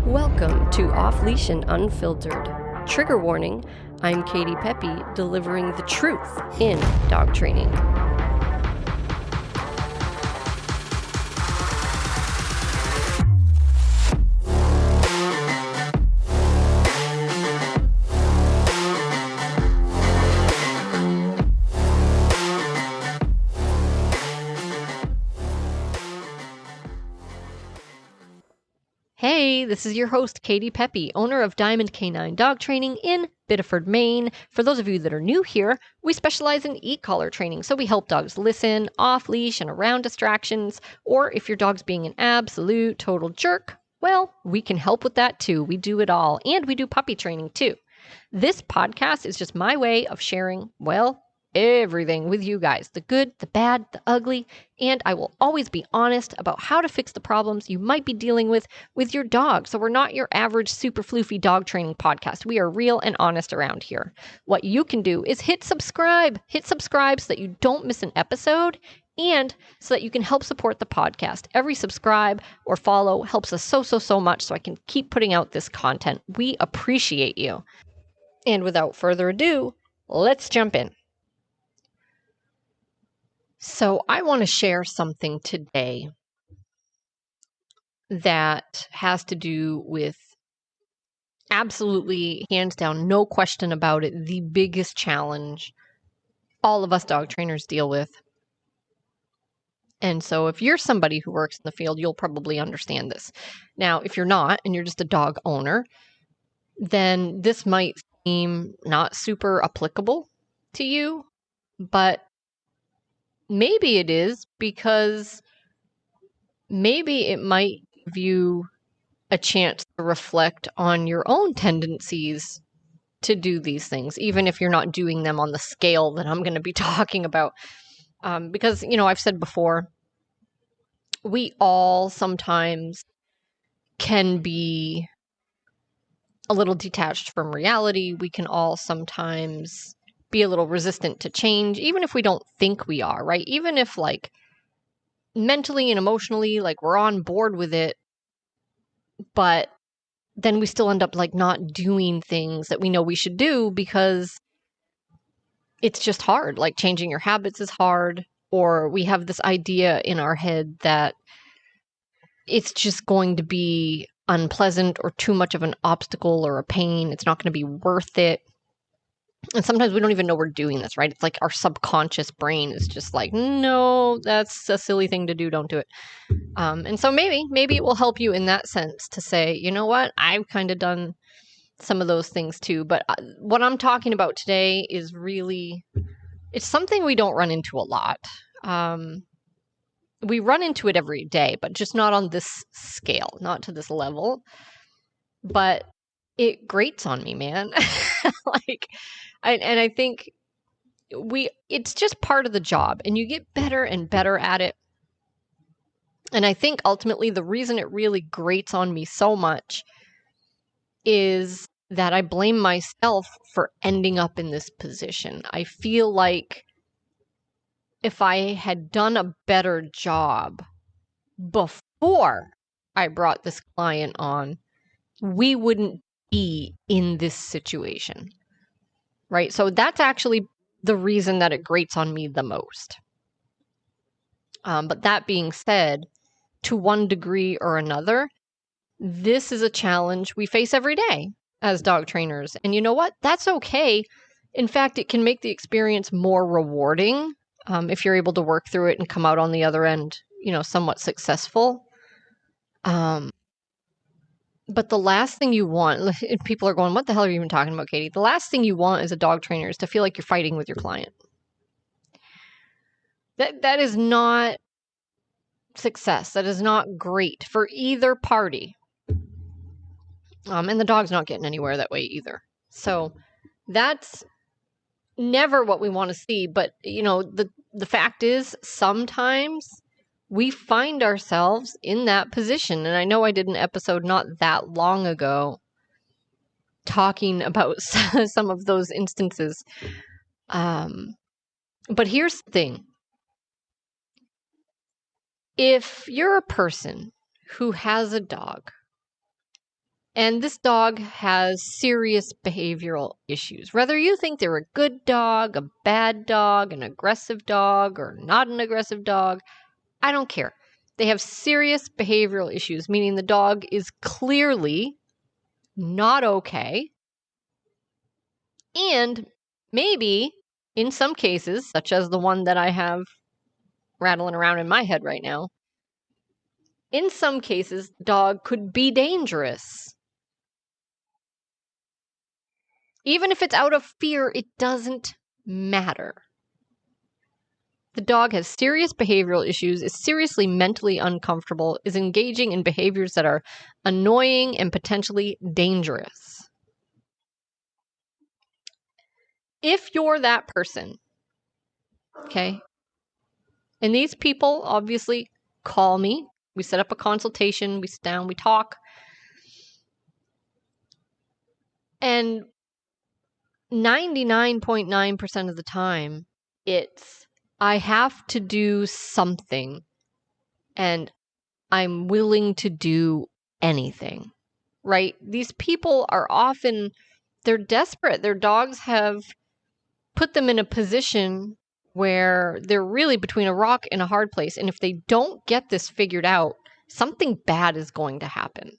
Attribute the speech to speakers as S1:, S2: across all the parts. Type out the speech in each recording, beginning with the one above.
S1: Welcome to Off Leash and Unfiltered. Trigger warning, I'm Katie Pepe, delivering the truth in dog training. Hey, this is your host, Katie Pepe, owner of Diamond Canine Dog Training in Biddeford, Maine. For those of you that are new here, we specialize in e-collar training, so we help dogs listen, off-leash, and around distractions, or if your dog's being an absolute total jerk, well, we can help with that too. We do it all, and we do puppy training too. This podcast is just my way of sharing, well, everything with you guys, the good, the bad, the ugly, and I will always be honest about how to fix the problems you might be dealing with your dog. So we're not your average super floofy dog training podcast. We are real and honest around here. What you can do is hit subscribe so that you don't miss an episode and so that you can help support the podcast. Every subscribe or follow helps us so much so I can keep putting out this content. We appreciate you. And without further ado, let's jump in. So I want to share something today that has to do with absolutely, hands down, no question about it, the biggest challenge all of us dog trainers deal with. And so if you're somebody who works in the field, you'll probably understand this. Now, if you're not, and you're just a dog owner, then this might seem not super applicable to you, but maybe it is, because maybe it might give you a chance to reflect on your own tendencies to do these things, even if you're not doing them on the scale that I'm going to be talking about. Because, I've said before, we all sometimes can be a little detached from reality. We can all sometimes be a little resistant to change, even if we don't think we are, right? Even if mentally and emotionally, we're on board with it, but then we still end up not doing things that we know we should do because it's just hard. Changing your habits is hard, or we have this idea in our head that it's just going to be unpleasant or too much of an obstacle or a pain. It's not going to be worth it. And sometimes we don't even know we're doing this, right? It's our subconscious brain is just no, that's a silly thing to do. Don't do it. And so maybe it will help you in that sense to say, you know what? I've kind of done some of those things too. But what I'm talking about today is really, it's something we don't run into a lot. We run into it every day, but just not on this scale, not to this level. But it grates on me, man. I think it's just part of the job, and you get better and better at it. And I think ultimately the reason it really grates on me so much is that I blame myself for ending up in this position. I feel like if I had done a better job before I brought this client on, we wouldn't be in this situation, right? So that's actually the reason that it grates on me the most. But that being said, to one degree or another, this is a challenge we face every day as dog trainers. And you know what? That's okay. In fact, it can make the experience more rewarding if you're able to work through it and come out on the other end, somewhat successful. But the last thing you want, people are going, what the hell are you even talking about, Katie? The last thing you want as a dog trainer is to feel like you're fighting with your client. That is not success. That is not great for either party. And the dog's not getting anywhere that way either. So that's never what we want to see. But, the fact is sometimes we find ourselves in that position. And I know I did an episode not that long ago talking about some of those instances. But here's the thing. If you're a person who has a dog And this dog has serious behavioral issues. Whether you think they're a good dog, a bad dog, an aggressive dog, or not an aggressive dog, I don't care. They have serious behavioral issues, meaning the dog is clearly not okay. And maybe in some cases, such as the one that I have rattling around in my head right now, in some cases, the dog could be dangerous. Even if it's out of fear, it doesn't matter. The dog has serious behavioral issues, is seriously mentally uncomfortable, is engaging in behaviors that are annoying and potentially dangerous. If you're that person, okay, and these people obviously call me, we set up a consultation, we sit down, we talk, and 99.9% of the time, it's I have to do something and I'm willing to do anything, right? These people are often, they're desperate. Their dogs have put them in a position where they're really between a rock and a hard place. And if they don't get this figured out, something bad is going to happen.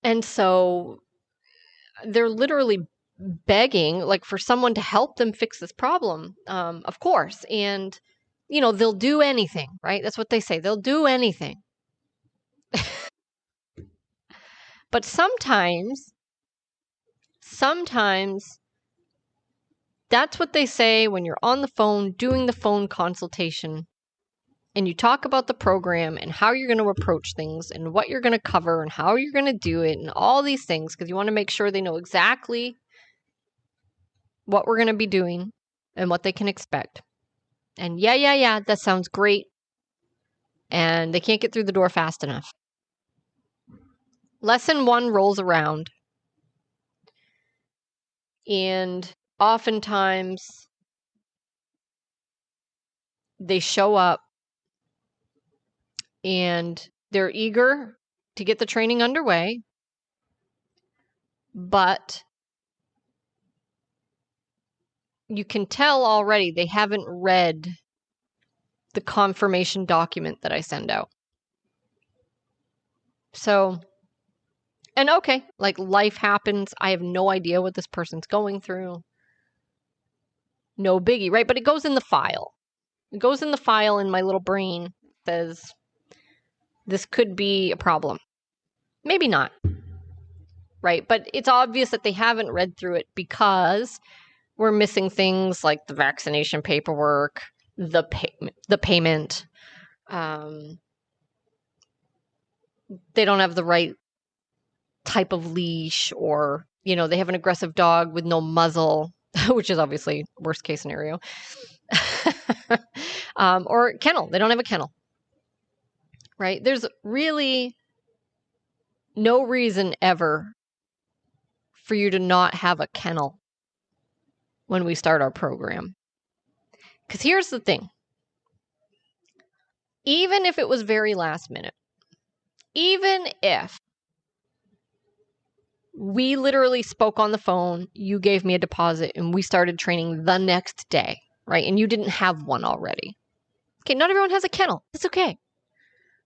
S1: And so they're literally begging like for someone to help them fix this problem, of course. And they'll do anything, right? That's what they say, they'll do anything. But sometimes that's what they say when you're on the phone doing the phone consultation and you talk about the program and how you're going to approach things and what you're going to cover and how you're going to do it and all these things, because you want to make sure they know exactly what we're going to be doing and what they can expect. And yeah, that sounds great. And they can't get through the door fast enough. Lesson 1 rolls around. And oftentimes they show up and they're eager to get the training underway, but you can tell already they haven't read the confirmation document that I send out. So, and okay, like life happens. I have no idea what this person's going through. No biggie, right? But it goes in the file. It goes in the file in my little brain. It says, this could be a problem. Maybe not. Right? But it's obvious that they haven't read through it because we're missing things like the vaccination paperwork, the payment. They don't have the right type of leash, or they have an aggressive dog with no muzzle, which is obviously worst case scenario. Or kennel. They don't have a kennel. Right? There's really no reason ever for you to not have a kennel when we start our program. Because here's the thing. Even if it was very last minute, even if we literally spoke on the phone, you gave me a deposit, and we started training the next day, right? And you didn't have one already. Okay, not everyone has a kennel. It's okay,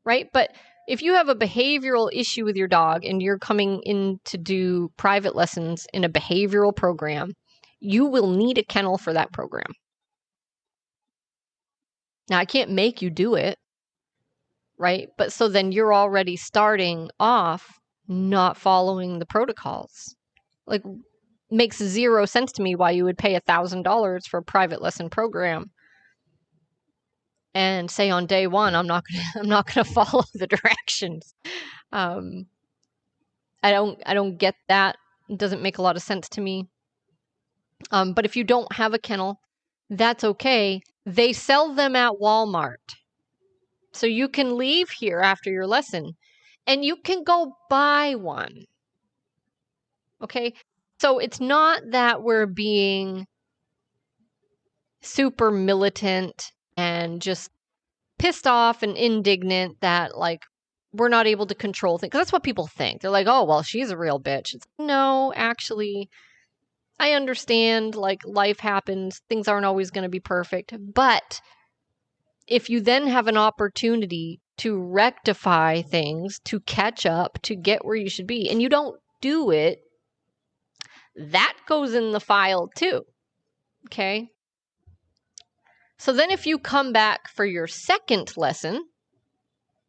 S1: right? But if you have a behavioral issue with your dog and you're coming in to do private lessons in a behavioral program, you will need a kennel for that program. Now, I can't make you do it, right? But so then you're already starting off not following the protocols. Like, makes zero sense to me why you would pay $1,000 for a private lesson program and say on day one, I'm not gonna follow the directions. I don't get that. It doesn't make a lot of sense to me. But if you don't have a kennel, that's okay. They sell them at Walmart. So you can leave here after your lesson and you can go buy one. Okay? So it's not that we're being super militant and just pissed off and indignant that like we're not able to control things. 'Cause that's what people think. They're like, oh, well, she's a real bitch. It's, no, actually, I understand like life happens. Things aren't always going to be perfect. But if you then have an opportunity to rectify things, to catch up, to get where you should be, and you don't do it, that goes in the file too. Okay. So then if you come back for your second lesson,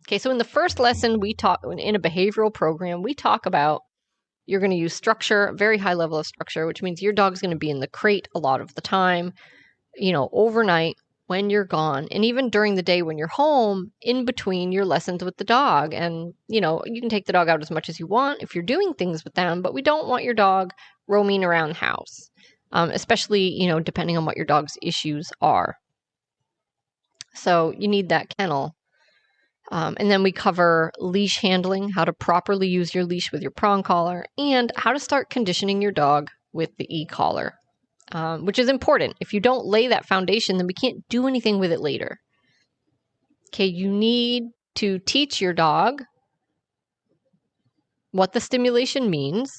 S1: okay, so in the first lesson, we talk in a behavioral program, we talk about you're going to use structure, very high level of structure, which means your dog's going to be in the crate a lot of the time, overnight when you're gone, and even during the day when you're home, in between your lessons with the dog. And, you can take the dog out as much as you want if you're doing things with them, but we don't want your dog roaming around the house, especially, depending on what your dog's issues are. So you need that kennel. And then we cover leash handling, how to properly use your leash with your prong collar, and how to start conditioning your dog with the e-collar, which is important. If you don't lay that foundation, then we can't do anything with it later. Okay, you need to teach your dog what the stimulation means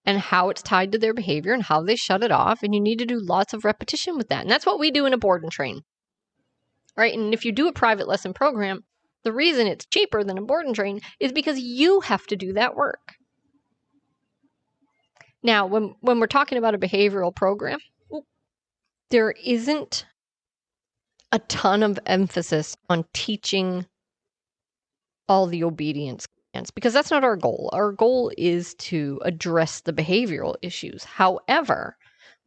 S1: and how it's tied to their behavior and how they shut it off. And you need to do lots of repetition with that. And that's what we do in a board and train. Right? And if you do a private lesson program, the reason it's cheaper than a board and train is because you have to do that work. Now, when we're talking about a behavioral program, there isn't a ton of emphasis on teaching all the obedience commands because that's not our goal. Our goal is to address the behavioral issues. However,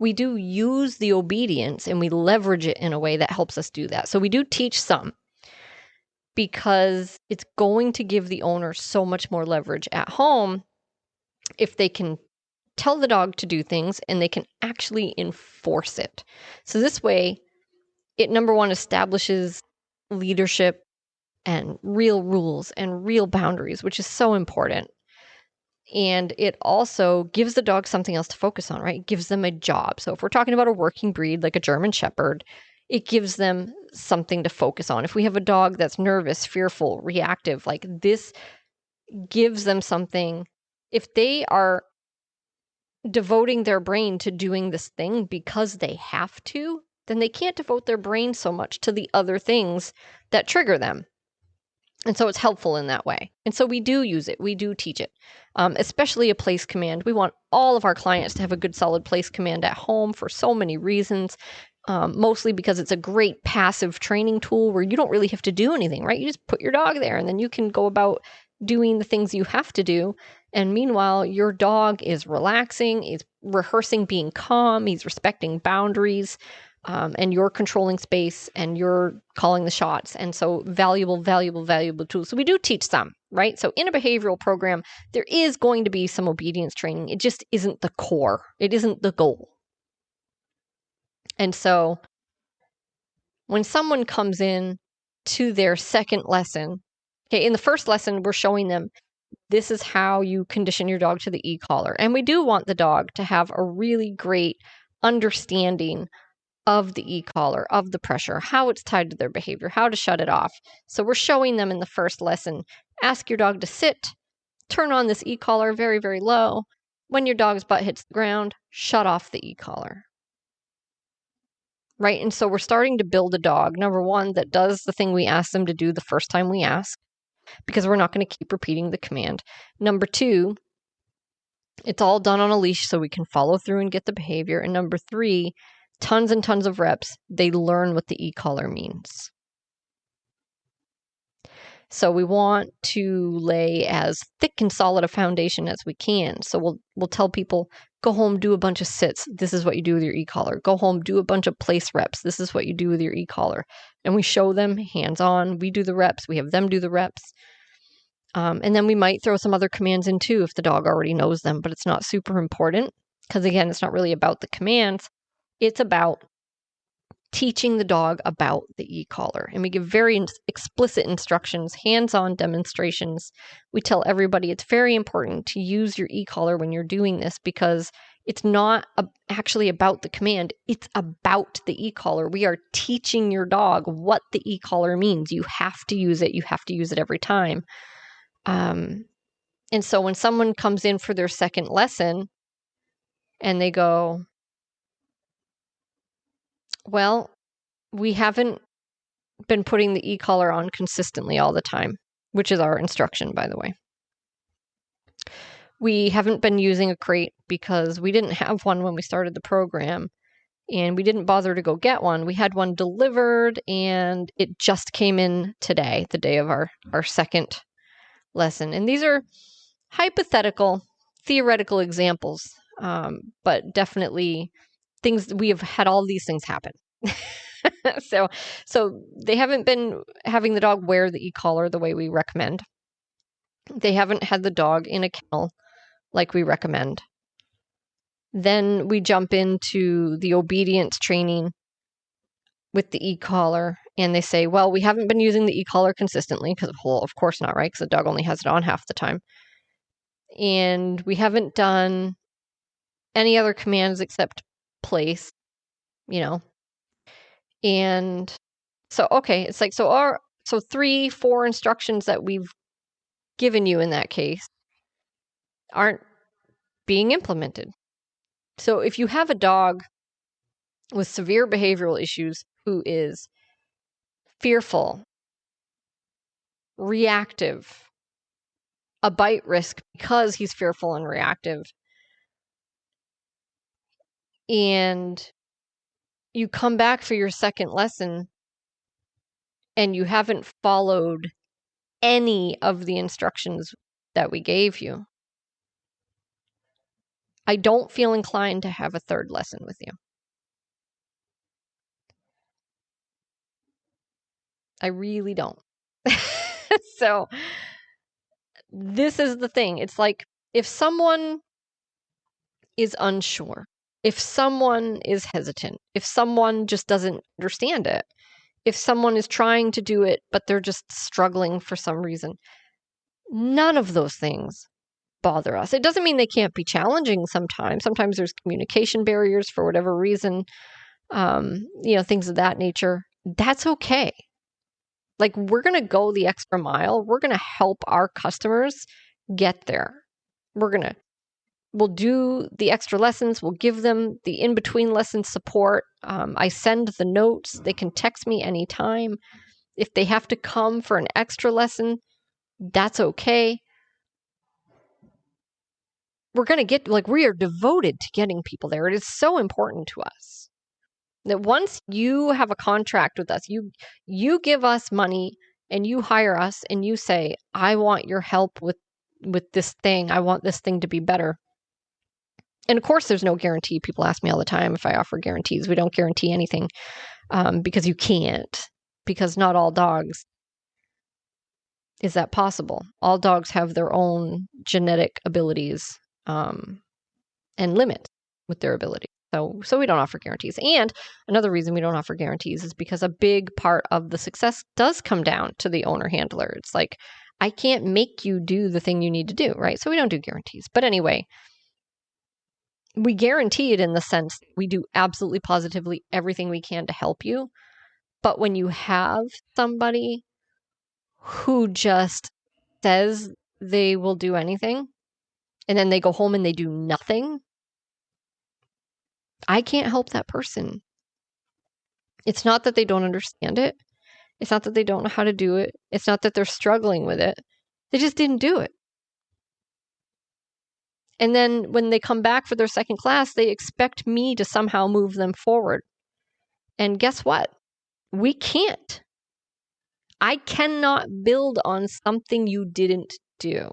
S1: we do use the obedience and we leverage it in a way that helps us do that. So we do teach some because it's going to give the owner so much more leverage at home if they can tell the dog to do things and they can actually enforce it. So this way, it number one establishes leadership and real rules and real boundaries, which is so important. And it also gives the dog something else to focus on, right? It gives them a job. So if we're talking about a working breed like a German Shepherd, it gives them something to focus on. If we have a dog that's nervous, fearful, reactive, like this gives them something. If they are devoting their brain to doing this thing because they have to, then they can't devote their brain so much to the other things that trigger them. And so it's helpful in that way. And so we do use it. We do teach it, especially a place command. We want all of our clients to have a good, solid place command at home for so many reasons, mostly because it's a great passive training tool where you don't really have to do anything, right? You just put your dog there and then you can go about doing the things you have to do. And meanwhile, your dog is relaxing, is rehearsing being calm, he's respecting boundaries, and you're controlling space and you're calling the shots. And so valuable tools. So we do teach some, right? So in a behavioral program, there is going to be some obedience training. It just isn't the core. It isn't the goal. And so when someone comes in to their second lesson, okay, in the first lesson, we're showing them this is how you condition your dog to the e-collar. And we do want the dog to have a really great understanding of the e-collar, of the pressure, how it's tied to their behavior, how to shut it off. So we're showing them in the first lesson, ask your dog to sit, turn on this e-collar very, very low. When your dog's butt hits the ground, shut off the e-collar. Right? And so we're starting to build a dog, number one, that does the thing we ask them to do the first time we ask, because we're not going to keep repeating the command. Number two, it's all done on a leash so we can follow through and get the behavior. And number three, tons and tons of reps, they learn what the e-collar means. So we want to lay as thick and solid a foundation as we can. So we'll tell people, go home, do a bunch of sits. This is what you do with your e-collar. Go home, do a bunch of place reps. This is what you do with your e-collar. And we show them hands-on. We do the reps. We have them do the reps. And then we might throw some other commands in too if the dog already knows them, but it's not super important because, again, it's not really about the commands. It's about teaching the dog about the e-collar. And we give very explicit instructions, hands-on demonstrations. We tell everybody it's very important to use your e-collar when you're doing this because It's not actually about the command. It's about the e-collar. We are teaching your dog what the e-collar means. You have to use it. You have to use it every time. And so when someone comes in for their second lesson and they go, well, we haven't been putting the e-collar on consistently all the time, which is our instruction, by the way. We haven't been using a crate because we didn't have one when we started the program, and we didn't bother to go get one. We had one delivered, and it just came in today, the day of our second lesson. And these are hypothetical, theoretical examples, but definitely things, we have had all these things happen. So they haven't been having the dog wear the e-collar the way we recommend. They haven't had the dog in a kennel like we recommend. Then we jump into the obedience training with the e-collar, and they say, well, we haven't been using the e-collar consistently because, well, of course not, right? Because the dog only has it on half the time. And we haven't done any other commands except place, And so, okay, it's like, so 3-4 instructions that we've given you in that case aren't being implemented. So if you have a dog with severe behavioral issues who is fearful, reactive, a bite risk because he's fearful and reactive, and you come back for your second lesson and you haven't followed any of the instructions that we gave you, I don't feel inclined to have a third lesson with you. I really don't. So this is the thing. It's like if someone is unsure, if someone is hesitant, if someone just doesn't understand it, if someone is trying to do it, but they're just struggling for some reason, none of those things bother us. It doesn't mean they can't be challenging sometimes. Sometimes there's communication barriers for whatever reason, things of that nature. That's okay. Like, we're going to go the extra mile. We're going to help our customers get there. We'll do the extra lessons. We'll give them the in-between lesson support. I send the notes. They can text me anytime. If they have to come for an extra lesson, that's okay. We're going to get, we are devoted to getting people there. It is so important to us that once you have a contract with us, you give us money and you hire us and you say, I want your help with this thing. I want this thing to be better. And of course, there's no guarantee. People ask me all the time if I offer guarantees. We don't guarantee anything because you can't, because not all dogs is that possible. All dogs have their own genetic abilities and limits with their ability. So we don't offer guarantees. And another reason we don't offer guarantees is because a big part of the success does come down to the owner handler. It's like, I can't make you do the thing you need to do, right? So we don't do guarantees. But anyway, we guarantee it in the sense we do absolutely positively everything we can to help you. But when you have somebody who just says they will do anything and then they go home and they do nothing, I can't help that person. It's not that they don't understand it. It's not that they don't know how to do it. It's not that they're struggling with it. They just didn't do it. And then when they come back for their second class, they expect me to somehow move them forward. And guess what? We can't. I cannot build on something you didn't do.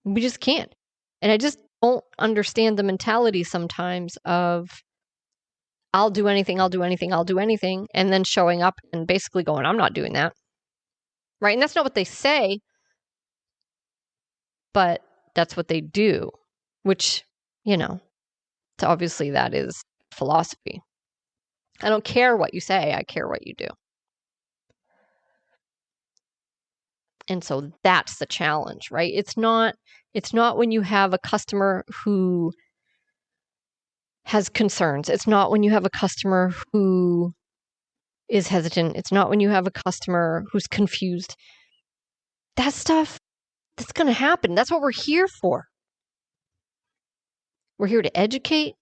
S1: We just can't. And I just don't understand the mentality sometimes of, I'll do anything, I'll do anything, I'll do anything, and then showing up and basically going, I'm not doing that. Right? And that's not what they say, but that's what they do, which, obviously that is philosophy. I don't care what you say, I care what you do. And so that's the challenge, right? It's not It's not when you have a customer who has concerns. It's not when you have a customer who is hesitant. It's not when you have a customer who's confused. That stuff, that's going to happen. That's what we're here for. We're here to educate.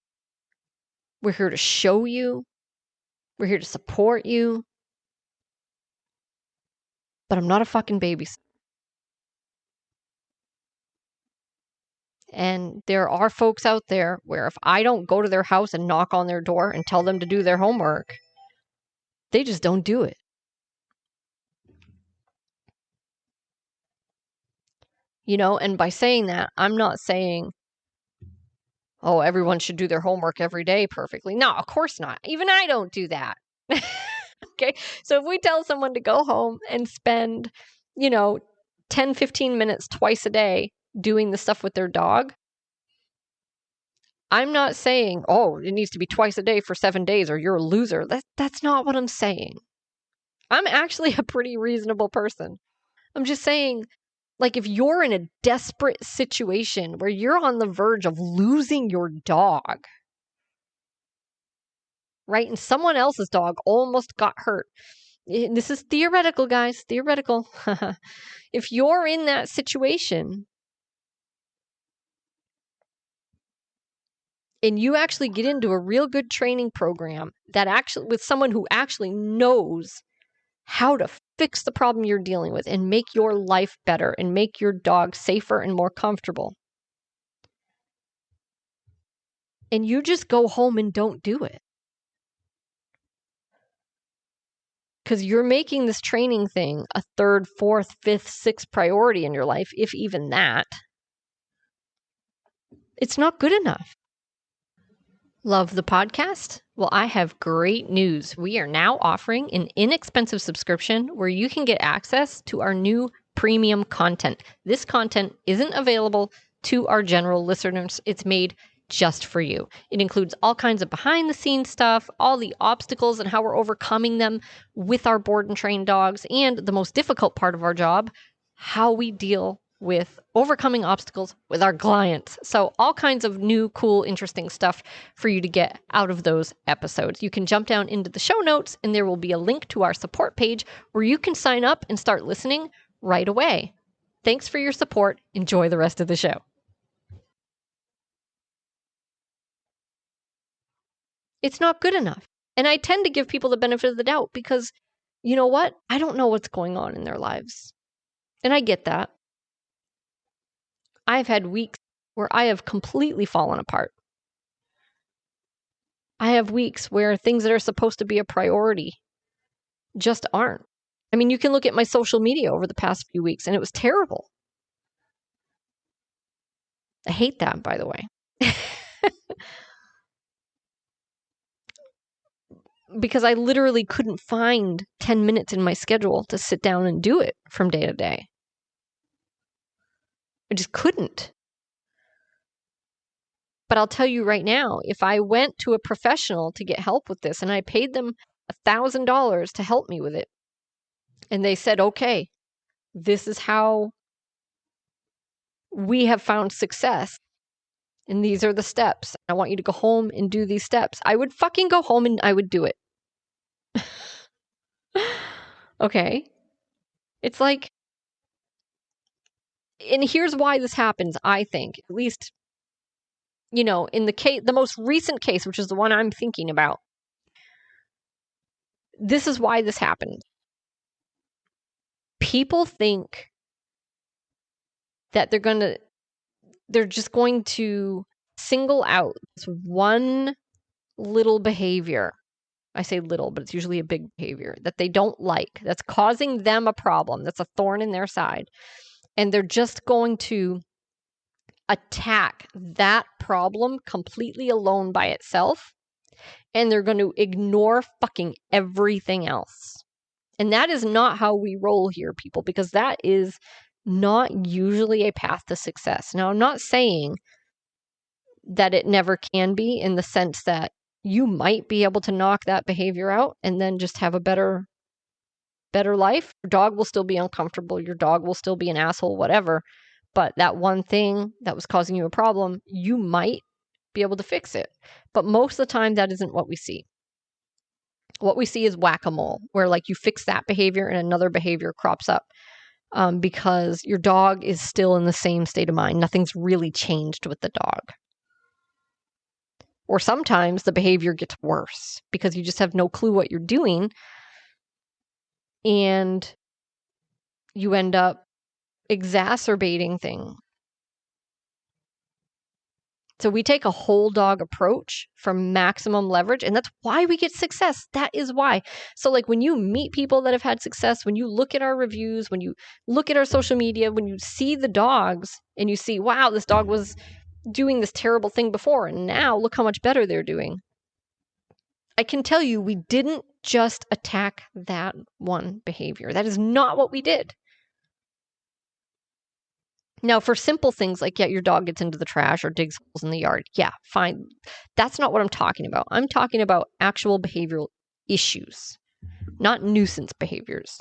S1: We're here to show you. We're here to support you. But I'm not a fucking babysitter. And there are folks out there where if I don't go to their house and knock on their door and tell them to do their homework, they just don't do it. And by saying that, I'm not saying, oh, everyone should do their homework every day perfectly. No, of course not. Even I don't do that. Okay. So if we tell someone to go home and spend, 10, 15 minutes twice a day doing the stuff with their dog, I'm not saying, oh, it needs to be twice a day for 7 days or you're a loser. That's not what I'm saying. I'm actually a pretty reasonable person. I'm just saying, like, if you're in a desperate situation where you're on the verge of losing your dog, right? And someone else's dog almost got hurt. This is theoretical, guys, theoretical. If you're in that situation and you actually get into a real good training program that actually with someone who actually knows how to fix the problem you're dealing with and make your life better and make your dog safer and more comfortable, and you just go home and don't do it because you're making this training thing a third, fourth, fifth, sixth priority in your life, if even that, it's not good enough. Love the podcast? Well, I have great news. We are now offering an inexpensive subscription where you can get access to our new premium content. This content isn't available to our general listeners. It's made just for you. It includes all kinds of behind the scenes stuff, all the obstacles and how we're overcoming them with our board and trained dogs, and the most difficult part of our job, how we deal with overcoming obstacles with our clients. So all kinds of new, cool, interesting stuff for you to get out of those episodes. You can jump down into the show notes and there will be a link to our support page where you can sign up and start listening right away. Thanks for your support. Enjoy the rest of the show. It's not good enough. And I tend to give people the benefit of the doubt because, you know what? I don't know what's going on in their lives. And I get that. I've had weeks where I have completely fallen apart. I have weeks where things that are supposed to be a priority just aren't. I mean, you can look at my social media over the past few weeks and it was terrible. I hate that, by the way. Because I literally couldn't find 10 minutes in my schedule to sit down and do it from day to day. I just couldn't. But I'll tell you right now, if I went to a professional to get help with this and I paid them $1,000 to help me with it, and they said, okay, this is how we have found success, and these are the steps. I want you to go home and do these steps. I would fucking go home and I would do it. Okay. It's like, and here's why this happens, I think, at least, in the most recent case, which is the one I'm thinking about. This is why this happened. People think that they're just going to single out this one little behavior. I say little, but it's usually a big behavior that they don't like, that's causing them a problem, that's a thorn in their side. And they're just going to attack that problem completely alone by itself. And they're going to ignore fucking everything else. And that is not how we roll here, people, because that is not usually a path to success. Now, I'm not saying that it never can be, in the sense that you might be able to knock that behavior out and then just have a better life. Your dog will still be uncomfortable. Your dog will still be an asshole, whatever. but that one thing that was causing you a problem, you might be able to fix it. But most of the time, that isn't what we see. What we see is whack-a-mole, where like you fix that behavior and another behavior crops up because your dog is still in the same state of mind. Nothing's really changed with the dog. Or sometimes the behavior gets worse because you just have no clue what you're doing and you end up exacerbating things. So we take a whole dog approach for maximum leverage, and that's why we get success. That is why. So like when you meet people that have had success, when you look at our reviews, when you look at our social media, when you see the dogs and you see, wow, this dog was doing this terrible thing before, and now look how much better they're doing. I can tell you we didn't just attack that one behavior. That is not what we did. Now, for simple things like, yeah, your dog gets into the trash or digs holes in the yard. Yeah, fine. That's not what I'm talking about. I'm talking about actual behavioral issues, not nuisance behaviors.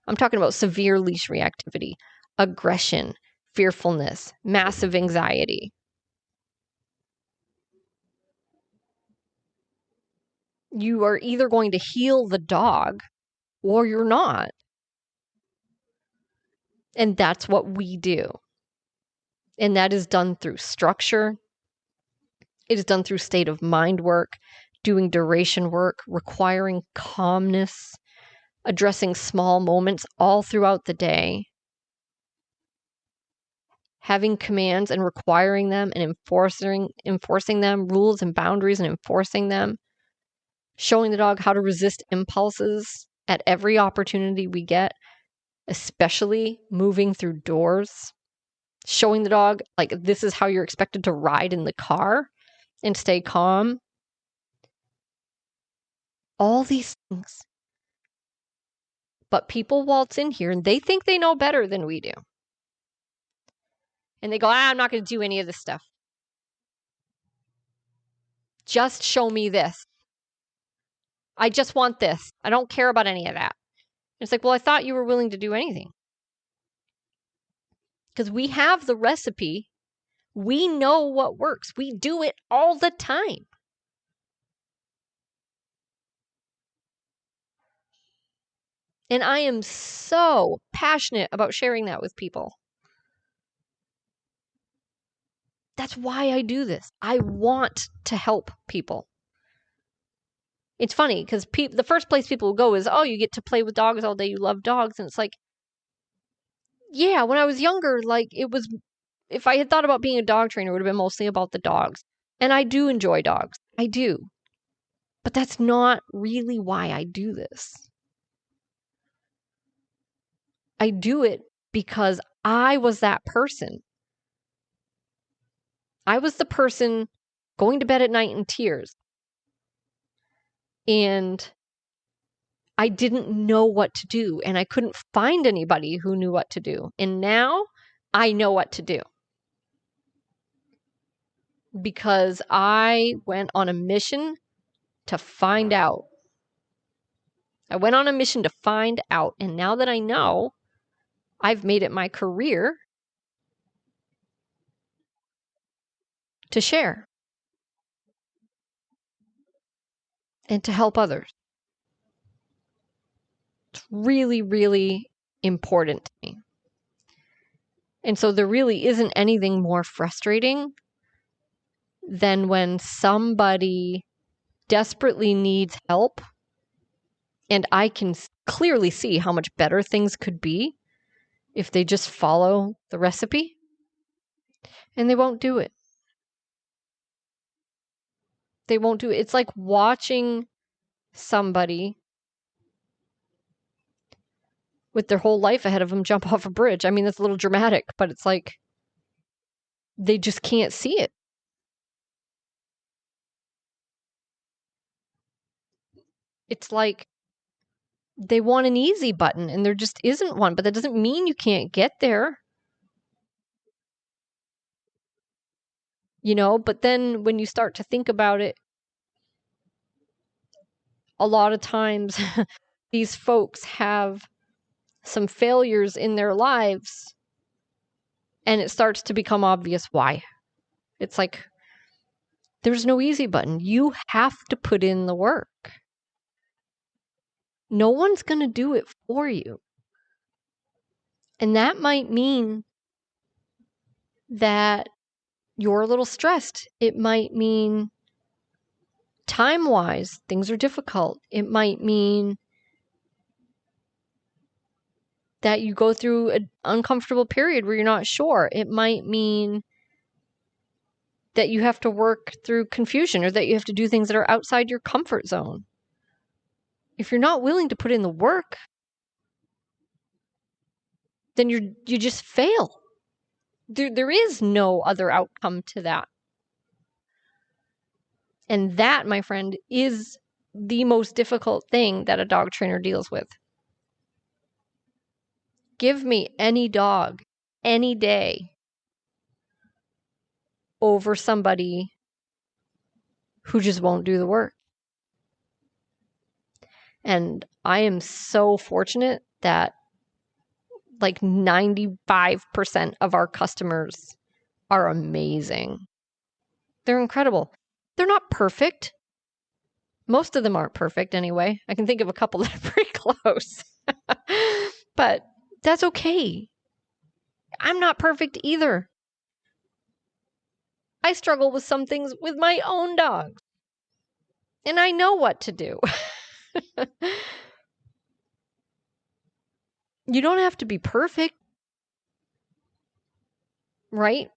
S1: I'm talking about severe leash reactivity, aggression, fearfulness, massive anxiety. You are either going to heal the dog or you're not. And that's what we do. And that is done through structure. It is done through state of mind work, doing duration work, requiring calmness, addressing small moments all throughout the day, having commands and requiring them and enforcing them, rules and boundaries and enforcing them, showing the dog how to resist impulses at every opportunity we get, especially moving through doors. Showing the dog, like, this is how you're expected to ride in the car and stay calm. All these things. But people waltz in here and they think they know better than we do. And they go, I'm not going to do any of this stuff. Just show me this. I just want this. I don't care about any of that. And it's like, well, I thought you were willing to do anything. Because we have the recipe. We know what works. We do it all the time. And I am so passionate about sharing that with people. That's why I do this. I want to help people. It's funny because the first place people will go is, oh, you get to play with dogs all day. You love dogs. And it's like, yeah, when I was younger, like it was, if I had thought about being a dog trainer, it would have been mostly about the dogs. And I do enjoy dogs. I do. But that's not really why I do this. I do it because I was that person. I was the person going to bed at night in tears. And I didn't know what to do. And I couldn't find anybody who knew what to do. And now I know what to do. Because I went on a mission to find out. I went on a mission to find out. And now that I know, I've made it my career to share and to help others. It's really, really important to me. And so there really isn't anything more frustrating than when somebody desperately needs help and I can clearly see how much better things could be if they just follow the recipe and they won't do it. They won't do it. It's like watching somebody with their whole life ahead of them jump off a bridge. I mean, that's a little dramatic, but it's like they just can't see it. It's like they want an easy button and there just isn't one, but that doesn't mean you can't get there. You know, but then when you start to think about it, a lot of times these folks have some failures in their lives And it starts to become obvious why. It's like, there's no easy button. You have to put in the work. No one's going to do it for you. And that might mean that you're a little stressed. It might mean time-wise, things are difficult. It might mean that you go through an uncomfortable period where you're not sure. It might mean that you have to work through confusion or that you have to do things that are outside your comfort zone. If you're not willing to put in the work, then you just fail. There is no other outcome to that. And that, my friend, is the most difficult thing that a dog trainer deals with. Give me any dog, any day, over somebody who just won't do the work. And I am so fortunate that like 95% of our customers are amazing. They're incredible. They're not perfect. Most of them aren't perfect anyway. I can think of a couple that are pretty close. But that's okay. I'm not perfect either. I struggle with some things with my own dogs. And I know what to do. You don't have to be perfect, right?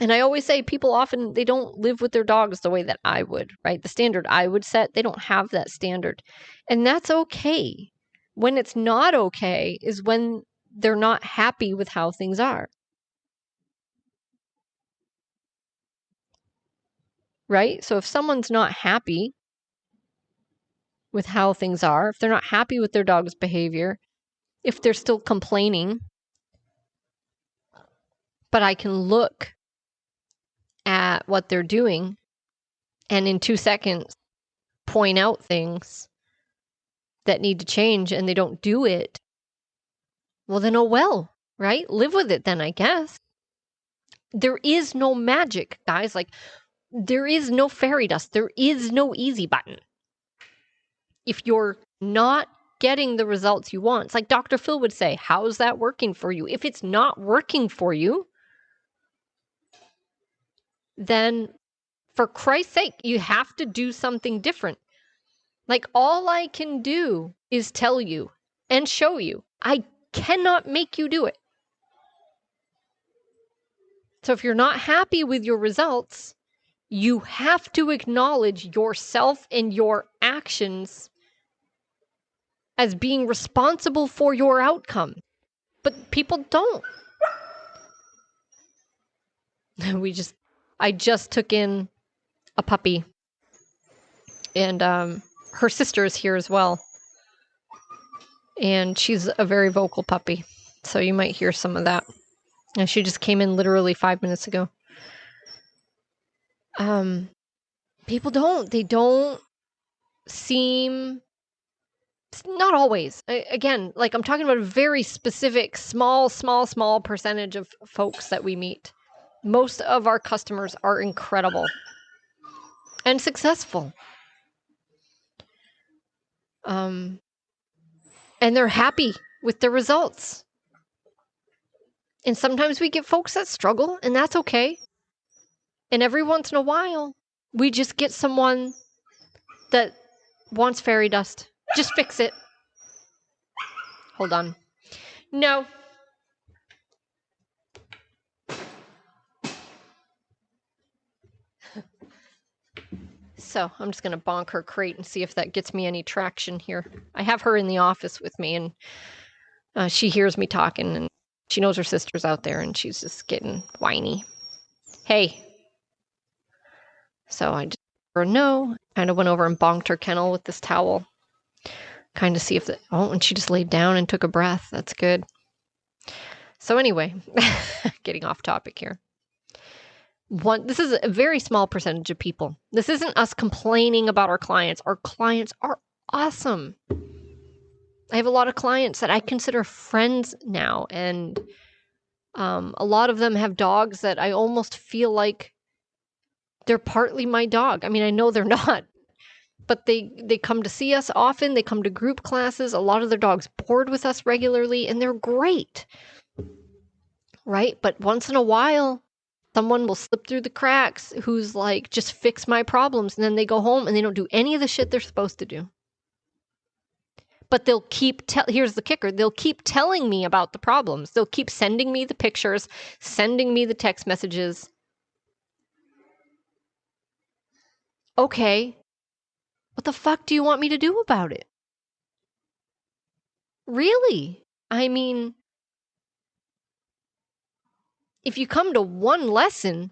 S1: And I always say people often, they don't live with their dogs the way that I would, right? The standard I would set, they don't have that standard. And that's okay. When it's not okay is when they're not happy with how things are. Right? So if someone's not happy with how things are, if they're not happy with their dog's behavior, if they're still complaining, but I can look at what they're doing and in 2 seconds point out things that need to change and they don't do it, well then, oh well, right? Live with it then, I guess. There is no magic, guys. Like, there is no fairy dust. There is no easy button. If you're not getting the results you want, it's like Dr. Phil would say, how's that working for you? If it's not working for you, then for Christ's sake, you have to do something different. Like, all I can do is tell you and show you. I cannot make you do it. So if you're not happy with your results, you have to acknowledge yourself and your actions as being responsible for your outcome. But people don't. I just took in a puppy, and her sister is here as well. And she's a very vocal puppy, so you might hear some of that. And she just came in literally 5 minutes ago. People don't seem, not always. Again, like I'm talking about a very specific, small percentage of folks that we meet. Most of our customers are incredible and successful. And they're happy with the results. And sometimes we get folks that struggle, and that's okay. And every once in a while, we just get someone that wants fairy dust. Just fix it. Hold on. No. So I'm just going to bonk her crate and see if that gets me any traction here. I have her in the office with me, and she hears me talking, and she knows her sister's out there, and she's just getting whiny. Hey. So I just for a no, kind of went over and bonked her kennel with this towel. Kind of see if and she just laid down and took a breath. That's good. So anyway, getting off topic here. This is a very small percentage of people. This isn't us complaining about our clients. Our clients are awesome. I have a lot of clients that I consider friends now, and A lot of them have dogs that I almost feel like they're partly my dog. I mean, I know they're not, but they come to see us often. They come to group classes. A lot of their dogs board with us regularly, and they're great, right? But once in a while, someone will slip through the cracks who's like, just fix my problems. And then they go home and they don't do any of the shit they're supposed to do. But they'll keep, here's the kicker, they'll keep telling me about the problems. They'll keep sending me the pictures, sending me the text messages. Okay, what the fuck do you want me to do about it? Really? I mean, if you come to one lesson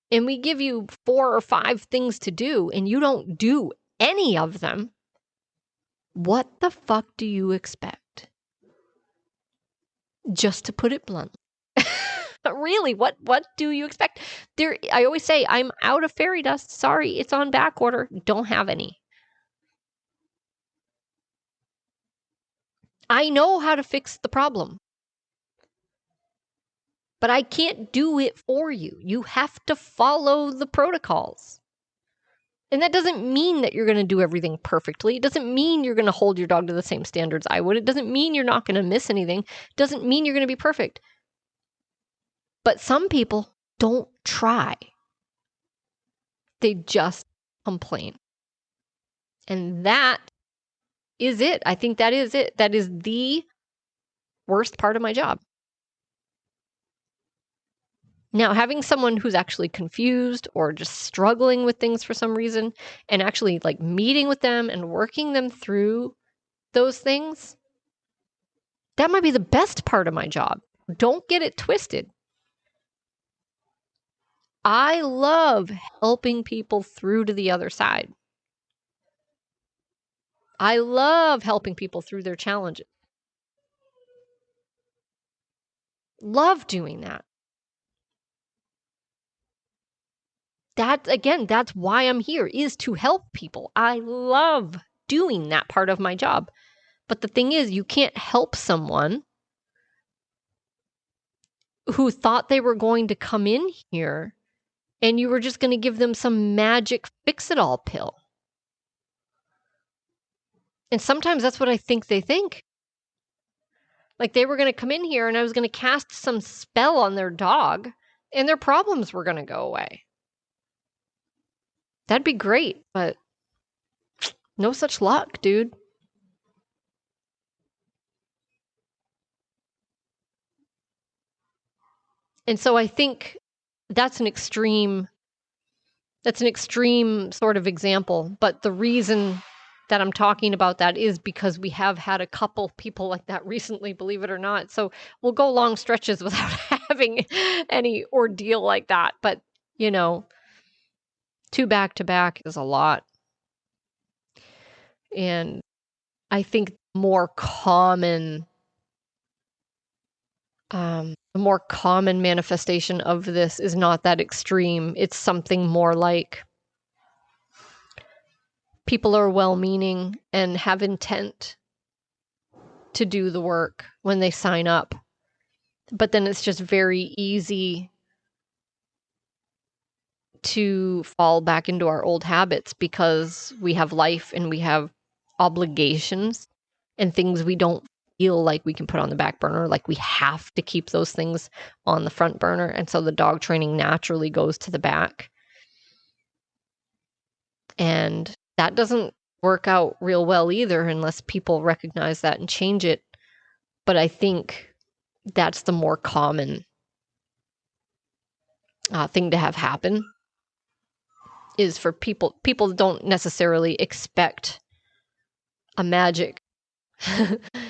S1: and we give you 4 or 5 things to do and you don't do any of them, what the fuck do you expect? Just to put it bluntly. Really, what do you expect? I always say, I'm out of fairy dust. Sorry, it's on back order. Don't have any. I know how to fix the problem, but I can't do it for you. You have to follow the protocols. And that doesn't mean that you're going to do everything perfectly. It doesn't mean you're going to hold your dog to the same standards I would. It doesn't mean you're not going to miss anything. It doesn't mean you're going to be perfect. But some people don't try. They just complain. And that is it. I think that is it. That is the worst part of my job. Now, having someone who's actually confused or just struggling with things for some reason and actually like meeting with them and working them through those things, that might be the best part of my job. Don't get it twisted. I love helping people through to the other side. I love helping people through their challenges. Love doing that. That's why I'm here, is to help people. I love doing that part of my job. But the thing is, you can't help someone who thought they were going to come in here and you were just going to give them some magic fix-it-all pill. And sometimes that's what I think they think. Like they were going to come in here and I was going to cast some spell on their dog and their problems were going to go away. That'd be great, but no such luck, dude. And so I think that's an extreme sort of example. But the reason that I'm talking about that is because we have had a couple people like that recently, believe it or not. So we'll go long stretches without having any ordeal like that. But, 2 back-to-back is a lot. And I think the more common manifestation of this is not that extreme. It's something more like people are well-meaning and have intent to do the work when they sign up. But then it's just very easy to fall back into our old habits because we have life and we have obligations and things we don't feel like we can put on the back burner. Like we have to keep those things on the front burner. And so the dog training naturally goes to the back. And that doesn't work out real well either unless people recognize that and change it. But I think that's the more common thing to have happen, is for people don't necessarily expect a magic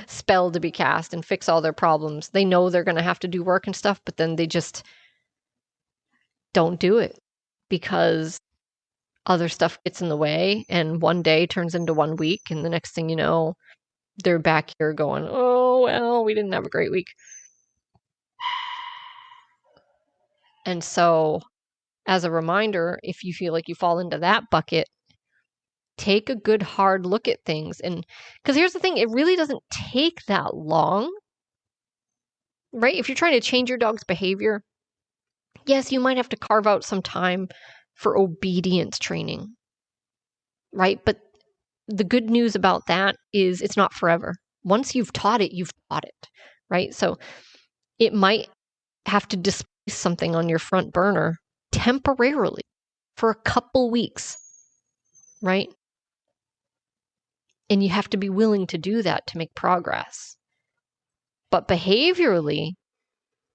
S1: spell to be cast and fix all their problems. They know they're going to have to do work and stuff, but then they just don't do it because other stuff gets in the way, and one day turns into 1 week, and the next thing you know, they're back here going, oh, well, we didn't have a great week. And so, as a reminder, if you feel like you fall into that bucket, take a good hard look at things. And because here's the thing, it really doesn't take that long right? If you're trying to change your dog's behavior, yes, you might have to carve out some time for obedience training, right? But the good news about that is it's not forever. Once you've taught it, right? So it might have to displace something on your front burner temporarily for a couple weeks, right? And you have to be willing to do that to make progress. But behaviorally,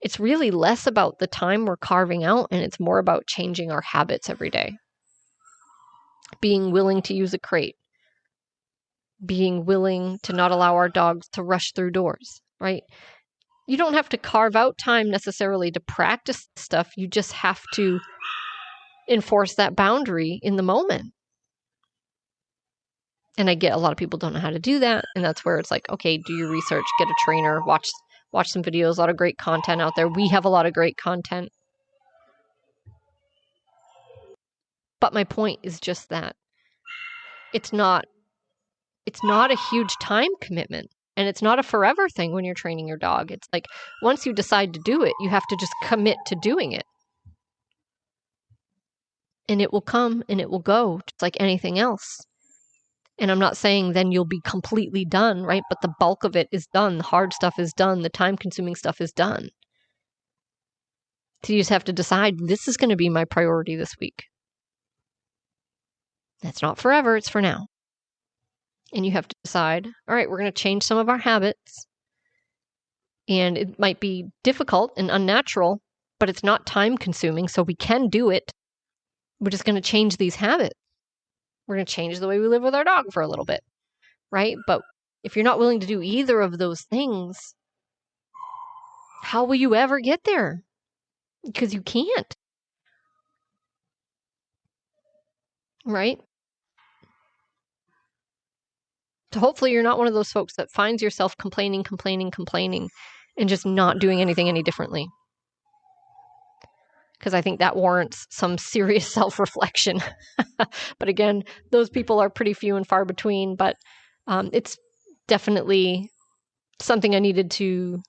S1: it's really less about the time we're carving out, and it's more about changing our habits every day. Being willing to use a crate, being willing to not allow our dogs to rush through doors, right? You don't have to carve out time necessarily to practice stuff. You just have to enforce that boundary in the moment. And I get a lot of people don't know how to do that. And that's where it's like, okay, do your research, get a trainer, watch some videos, a lot of great content out there. We have a lot of great content. But my point is just that it's not a huge time commitment, and it's not a forever thing when you're training your dog. It's like once you decide to do it, you have to just commit to doing it. And it will come and it will go, just like anything else. And I'm not saying then you'll be completely done, right? But the bulk of it is done. The hard stuff is done. The time-consuming stuff is done. So you just have to decide, this is going to be my priority this week. That's not forever, it's for now. And you have to decide, all right, we're going to change some of our habits. And it might be difficult and unnatural, but it's not time-consuming, so we can do it. We're just going to change these habits. We're going to change the way we live with our dog for a little bit, right? But if you're not willing to do either of those things, how will you ever get there? Because you can't, right? So hopefully you're not one of those folks that finds yourself complaining, and just not doing anything any differently. Because I think that warrants some serious self-reflection. But again, those people are pretty few and far between, but it's definitely something I needed to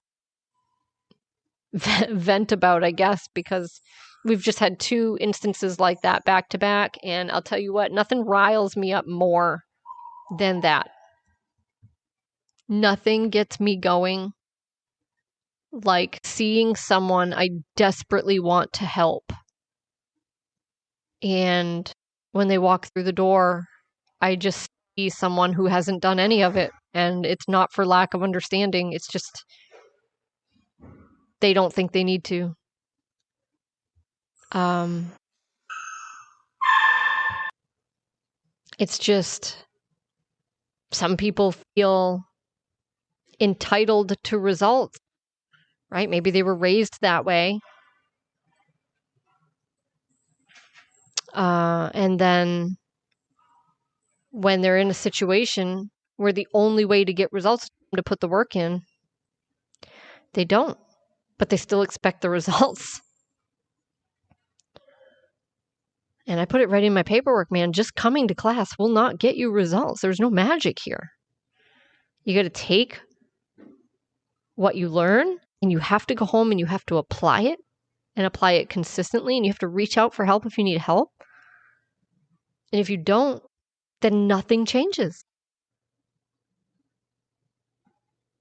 S1: vent about, I guess, because we've just had 2 instances like that back to back, and I'll tell you what, nothing riles me up more than that. Nothing gets me going like seeing someone I desperately want to help, and when they walk through the door, I just see someone who hasn't done any of it, and it's not for lack of understanding. It's just they don't think they need to. It's just some people feel entitled to results, right? Maybe they were raised that way. And then when they're in a situation where the only way to get results is to put the work in, they don't, but they still expect the results. And I put it right in my paperwork, man. Just coming to class will not get you results. There's no magic here. You got to take what you learn, and you have to go home and you have to apply it, and apply it consistently, and you have to reach out for help if you need help. And if you don't, then nothing changes.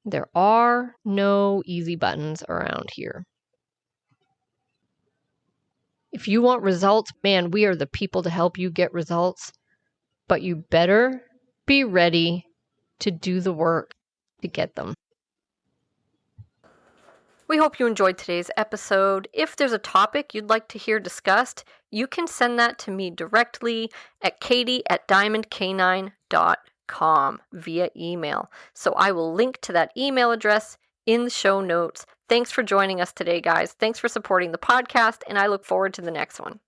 S1: There are no easy buttons around here. If you want results, man, we are the people to help you get results, but you better be ready to do the work to get them. We hope you enjoyed today's episode. If there's a topic you'd like to hear discussed, you can send that to me directly at katie@diamondcanine.com via email. So I will link to that email address in the show notes. Thanks for joining us today, guys. Thanks for supporting the podcast, and I look forward to the next one.